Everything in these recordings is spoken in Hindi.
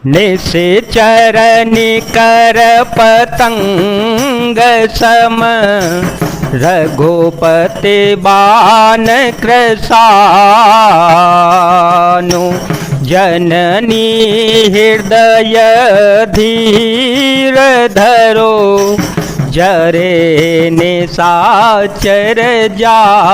निश्चर निकर पतंग सम रघुपति बाण कृशानु जननी हृदय धीर धरो जरे निशाचर जानो।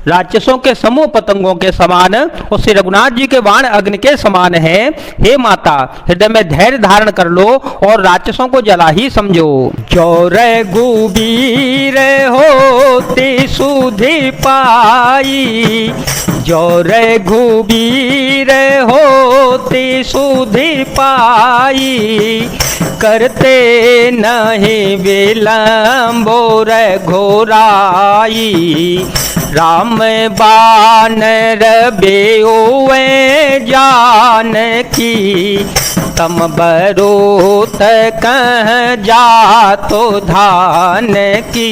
राक्षसों के समूह पतंगों के समान और श्री रघुनाथ जी के बाण अग्नि के समान है। हे माता, हृदय में धैर्य धारण कर लो और राक्षसों को जला ही समझो। जो रघुबीर होती सुधि पाई, जो रघुबीर होती सुधि पाई, करते नहीं विलंबो रघुराई। राम बानर बेओवे जानकी, तम बरोत कह जातो धान की।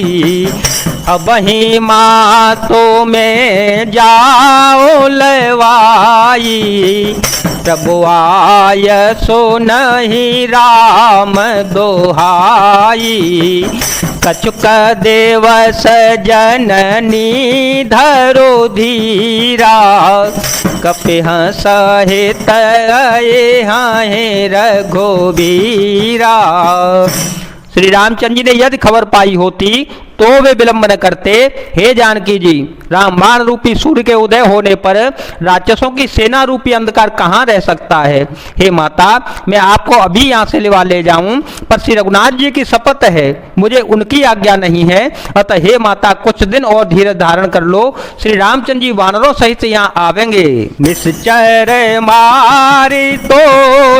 अब ही मातो में जाओ लवाई, प्रभु आय सो नहीं राम दोहाई। कछुक देवस जननी धरो धीरा, कपिह सहित आए हैं रघुबीरा। श्री रामचंद्र जी ने यदि खबर पाई होती तो वे विलंब न करते। हे जानकी जी, रामबाण रूपी सूर्य के उदय होने पर राक्षसों की सेना रूपी अंधकार कहाँ रह सकता है। हे माता, मैं आपको अभी यहाँ से लिवा ले जाऊं, पर श्री रघुनाथ जी की शपथ है, मुझे उनकी आज्ञा नहीं है। अतः हे माता, कुछ दिन और धीरज धारण कर लो, श्री रामचंद्र जी वानरों सहित यहाँ आवेंगे। निश्चर मारी तो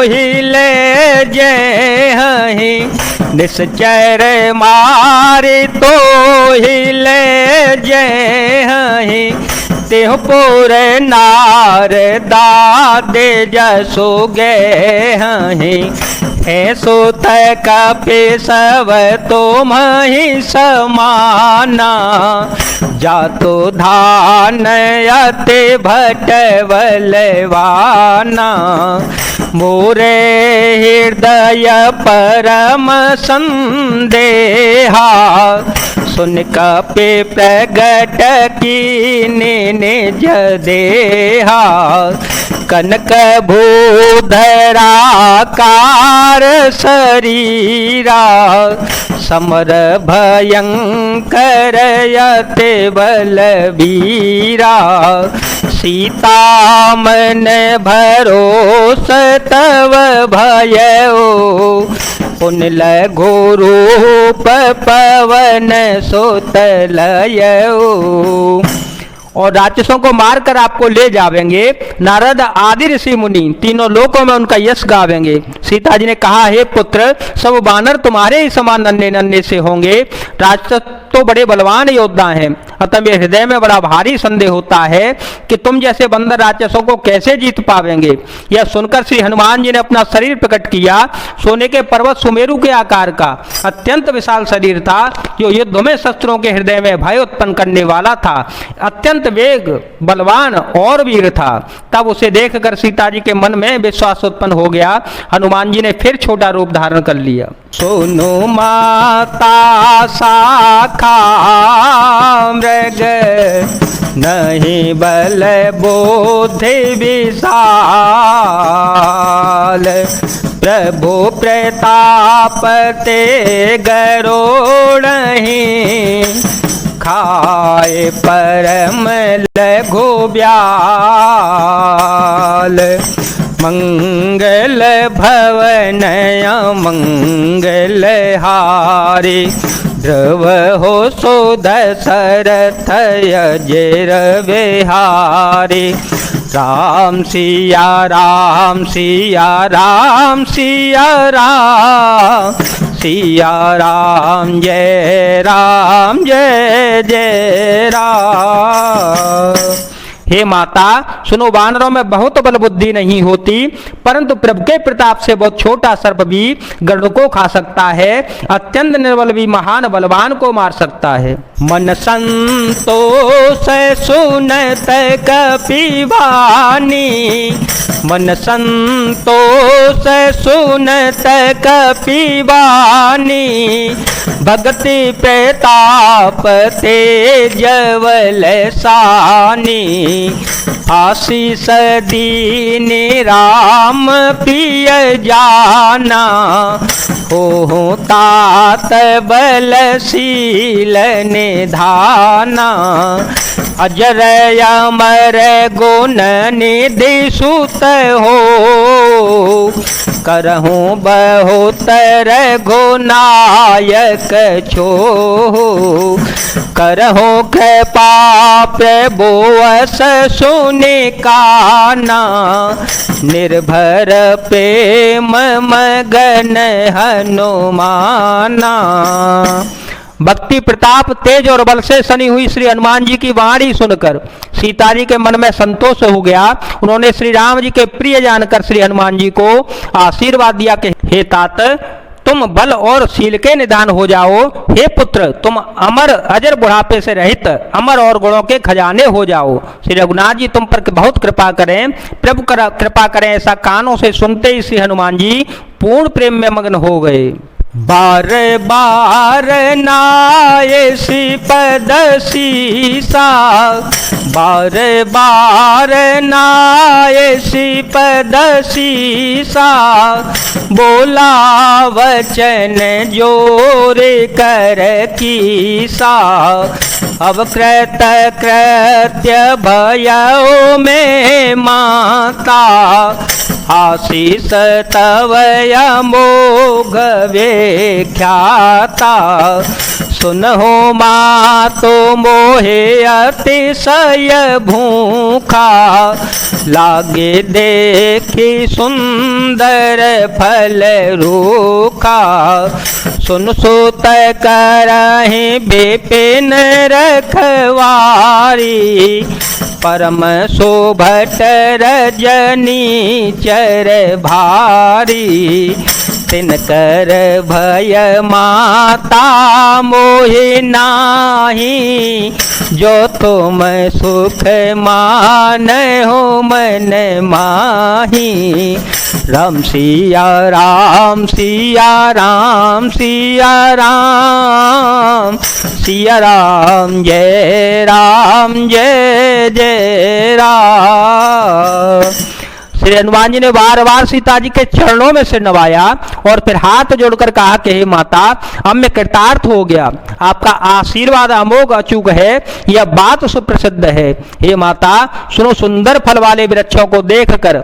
हिले जय, निश्चर मारी तो हिले जय, तेह पुर नार दादे जसो गे है। सुत कपि सब तो मही समाना, जातो धान अति भटवलवाना। मोरे हृदय परम संदेहा, सुन कपि प्रगट कीने निज देहा। कनक भूधराकार शरीरा, समर भयंकर यते बलबीरा। सीता मन भरोस तव भयो, पुन लघु रूप पवन सुत लयो। और राक्षसों को मारकर आपको ले जावेंगे। नारद आदि ऋषि मुनि तीनों लोकों में उनका यश गावेंगे। सीता जी ने कहा, हे पुत्र, सब बानर तुम्हारे ही समान नन्हे नन्हे से होंगे। राक्षस तो बड़े बलवान योद्धा हैं, अतः मेरे हृदय में बड़ा भारी संदेह होता है कि तुम जैसे बंदर राक्षसों को कैसे जीत पावेंगे। यह सुनकर श्री हनुमान जी ने अपना शरीर प्रकट किया। सोने के पर्वत सुमेरु के आकार का अत्यंत विशाल शरीर था, जो युद्ध में शस्त्रों के हृदय में भय उत्पन्न करने वाला था। अत्यंत वेग, बलवान और वीर था। तब उसे देखकर सीता जी के मन में विश्वास उत्पन्न हो गया। हनुमान जी ने फिर छोटा रूप धारण कर लिया। सोनो माता शाखा मृग, नहीं बल बोधि विशाल। प्रभु प्रताप ते गरुड़हि, खाए परम लघु ब्याल। मंगल भवन मंगल हारी, ध्रुव हो सो दशरथ अजर बिहारी। राम सिया राम सिया राम सिया राम, सिया राम जय जय राम। हे माता सुनो, वानरों में बहुत बल बुद्धि नहीं होती, परंतु प्रभु के प्रताप से बहुत छोटा सर्प भी गरुड़ को खा सकता है, अत्यंत निर्बल भी महान बलवान को मार सकता है। मन संतोष सुनत कपिवानी, मन संतोष सुनत कपिवानी, भक्ति प्रताप तेजवल सानी, आशीष दीने राम प्रिय जाना, हो तात बलशील निधाना, अजर अमर गुण निधि सुत हो, करहूँ बहुत रघुनायक छो, करहूँ कृपा प्रभु अस सुनि काना, निर्भर प्रेम मगन हनुमाना। भक्ति प्रताप तेज और बल से सनी हुई श्री हनुमान जी की वाणी सुनकर सीता जी के मन में संतोष हो गया। उन्होंने श्री राम जी के प्रिय जानकर श्री हनुमान जी को आशीर्वाद दिया कि हे तात, तुम बल और शील के निदान हो जाओ, हे पुत्र तुम अमर अजर बुढ़ापे से रहित अमर और गुणों के खजाने हो जाओ। श्री रघुनाथ जी तुम पर बहुत कृपा करें, प्रभु कृपा करें। ऐसा कानों से सुनते ही श्री हनुमान जी पूर्ण प्रेम में मग्न हो गए। बार बार नाये श्रीपद शीसा, बार बार नाये श्रीपद शीसा, बोला वचन जोर कर कीसा, अब कृत कृत्य भयो में माता, आशीष तव अमोघ व्याख्याता, सुनहो मातो मोहे अतिशय भूखा, लागे देखी सुंदर फल रूखा, सुन सुत करहि विपिन रखवारी, परम शोभट रजनी चर भारी, तिनकर भय माता मोहि नाही, जो तुम सुख मान हो मन माही। राम सिया राम सिया राम सिया राम, सिया राम जय जय राम। श्री हनुमान जी ने बार बार सीता जी के चरणों में सिर नवाया और फिर हाथ जोड़कर कहा कि हे माता, अब मैं कृतार्थ हो गया, आपका आशीर्वाद अमोघ अचूक है, यह बात सुप्रसिद्ध है। हे माता सुनो, सुंदर फल वाले वृक्षों को देखकर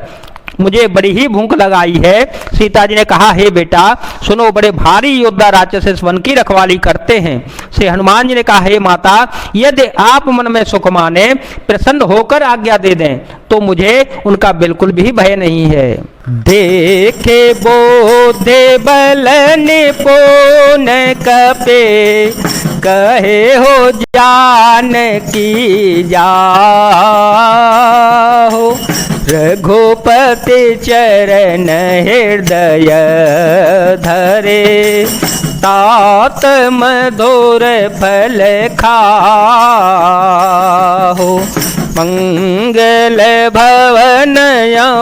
मुझे बड़ी ही भूख लगाई है। सीता जी ने कहा, हे बेटा सुनो, बड़े भारी योद्धा राक्षस इस वन की रखवाली करते हैं। श्री हनुमान जी ने कहा, हे माता, यदि आप मन में सुख माने, प्रसन्न होकर आज्ञा दे दें, तो मुझे उनका बिल्कुल भी भय नहीं है। देखे बोधे बल निपुण कपे, कहे हो जान की जाहो, रघुपति चरण हृदय धरे, तात मधुर फल खाहो, मंगल भवन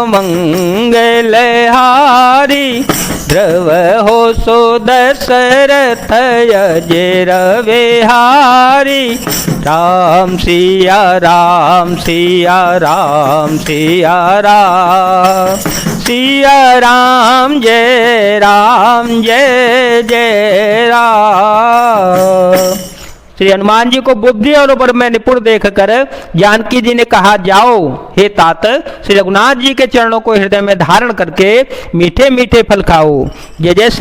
मंगल हारी, ध्रुव हो सो दशरथ अजर विहारी, राम सिया राम सिया राम सिया राम, सिया राम जय जय राम। श्री हनुमान जी को बुद्धि और बल में निपुण देखकर जानकी जी ने कहा, जाओ हे तात, श्री रघुनाथ जी के चरणों को हृदय में धारण करके मीठे मीठे फल खाओ। जय जय श्री